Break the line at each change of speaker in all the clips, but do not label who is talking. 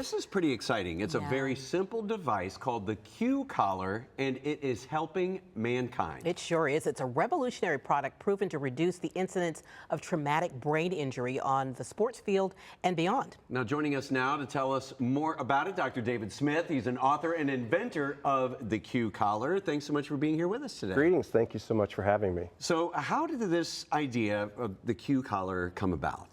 This is pretty exciting. It's a very simple device called the Q collar, and it is helping mankind.
It sure is. It's a revolutionary product proven to reduce the incidence of traumatic brain injury on the sports field and beyond.
Now, joining us now to tell us more about it, Dr. David Smith. He's an author and inventor of the Q collar. Thanks so much for being here with us today.
Greetings. Thank you so much for having me.
So, how did this idea of the Q collar come about?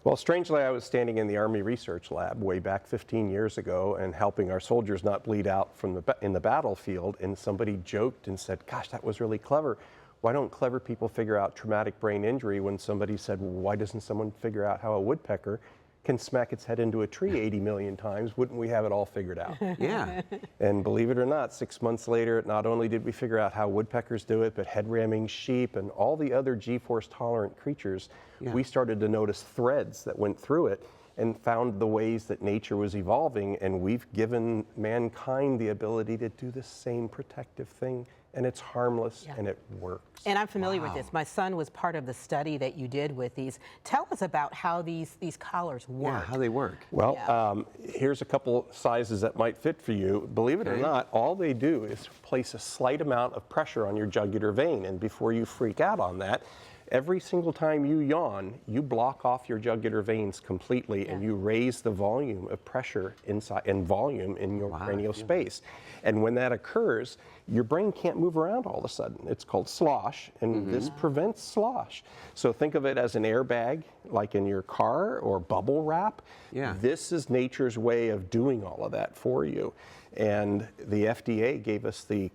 Well, strangely, I was standing in the Army Research Lab way back 15 years ago and helping our soldiers not bleed out from in the battlefield, and somebody joked and said, gosh, that was really clever. Why don't clever people figure out traumatic brain injury? When somebody said, well, why doesn't someone figure out how a woodpecker can smack its head into a tree 80 million times? Wouldn't we have it all figured out?
Yeah.
And believe it or not, 6 months later, not only did we figure out how woodpeckers do it, but head ramming sheep and all the other G-force tolerant creatures, we started to notice threads that went through it and found the ways that nature was evolving, and we've given mankind the ability to do the same protective thing, and it's harmless and it works.
And I'm familiar with this. My son was part of the study that you did with these. Tell us about how these collars work.
Yeah, how they work.
Well, here's a couple sizes that might fit for you. Believe it or not, all they do is place a slight amount of pressure on your jugular vein, and before you freak out on that, every single time you yawn, you block off your jugular veins completely and you raise the volume of pressure inside and volume in your cranial space. And when that occurs, your brain can't move around all of a sudden. It's called slosh, and this prevents slosh. So think of it as an airbag, like in your car, or bubble wrap. This is nature's way of doing all of that for you. And the FDA gave us the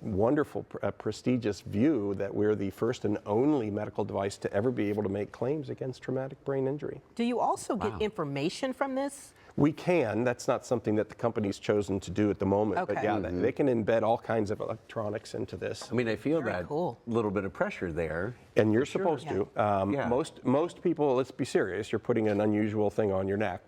wonderful, prestigious view that we're the first and only medical device to ever be able to make claims against traumatic brain injury.
Do you also get information from this?
We can. That's not something that the company's chosen to do at the moment. But yeah, they can embed all kinds of electronics into this.
I mean, I feel that little bit of pressure there.
And you're supposed to. Most people, let's be serious, you're putting an unusual thing on your neck.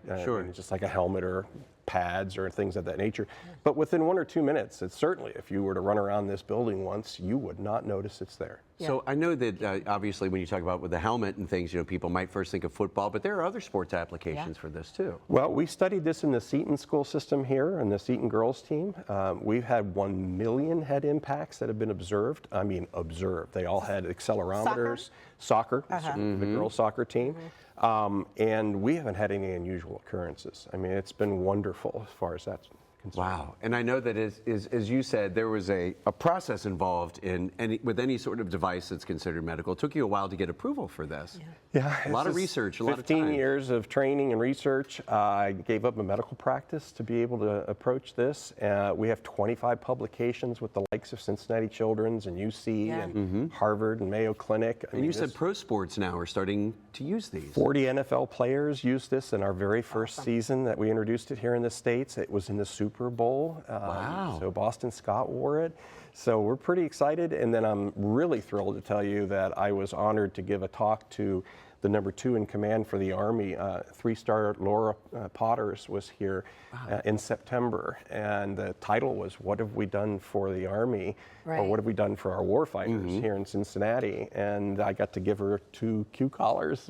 Just like a helmet or pads or things of that nature. But within 1 or 2 minutes, it's certainly, if you were to run around this building once, you would not notice it's there.
So I know that obviously when you talk about with the helmet and things, you know, people might first think of football, but there are other sports applications for this too.
Well, we studied this in the Seton school system here and the Seton girls team. We've had 1 million head impacts that have been observed. I mean, observed. They all had accelerometers. Soccer, the girls soccer team. And we haven't had any unusual occurrences. I mean, it's been wonderful as far as that's concerned.
Wow. And I know that as you said, there was a process involved in with any sort of device that's considered medical. It took you a while to get approval for this.
Yeah,
a lot of research, a lot of time.
15 years of training and research. I gave up a medical practice to be able to approach this. We have 25 publications with the likes of Cincinnati Children's and UC and Harvard and Mayo Clinic. I mean,
you said pro sports now are starting to use these.
40 NFL players used this in our very first season that we introduced it here in the States. It was in the Super Bowl. So Boston Scott wore it. So we're pretty excited. And then I'm really thrilled to tell you that I was honored to give a talk to the #2 in command for the Army. 3-star Laura Potters was here in September. And the title was, What Have We Done for the Army? Or what have we done for our warfighters here in Cincinnati? And I got to give her 2 Q collars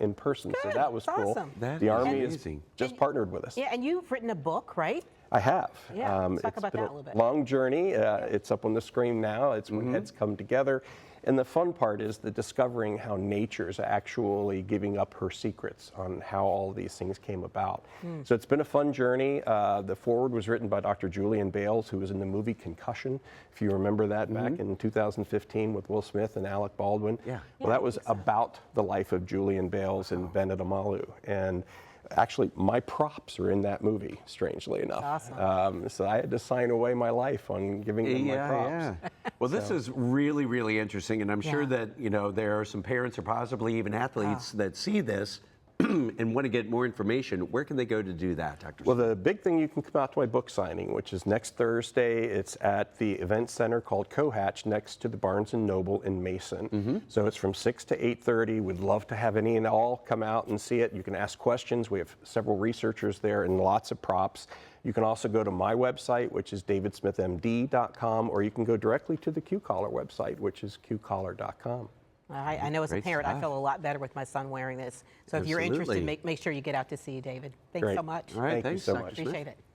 in person. So that was cool. The Army is just partnered with us.
Yeah, and you've written a book, right?
I have.
Yeah, let's talk about that a little bit.
Long journey. It's up on the screen now. It's when heads come together. And the fun part is the discovering how nature's actually giving up her secrets on how all of these things came about. So it's been a fun journey. The foreword was written by Dr. Julian Bales, who was in the movie Concussion, if you remember that back in 2015 with Will Smith and Alec Baldwin. Well, that was about the life of Julian Bales and Bennet Omalu. And actually, my props are in that movie, strangely enough.
Awesome.
So I had to sign away my life on giving them my props.
Well, this is really, really interesting, and I'm sure that, you know, there are some parents or possibly even athletes that see this and want to get more information. Where can they go to do that, Dr.
Well, the big thing, you can come out to my book signing, which is next Thursday. It's at the event center called Cohatch next to the Barnes & Noble in Mason. So it's from 6 to 8:30. We'd love to have any and all come out and see it. You can ask questions. We have several researchers there and lots of props. You can also go to my website, which is davidsmithmd.com, or you can go directly to the Q Collar website, which is qcollar.com.
I know as a
Great
parent, I
stuff.
feel a lot better with my son wearing this. So if you're interested,
Absolutely.
make sure you get out to see David. Thanks
Great.
so much.
All right,
Thank you
thanks,
so
Dr.
much.
Smith.
Appreciate it.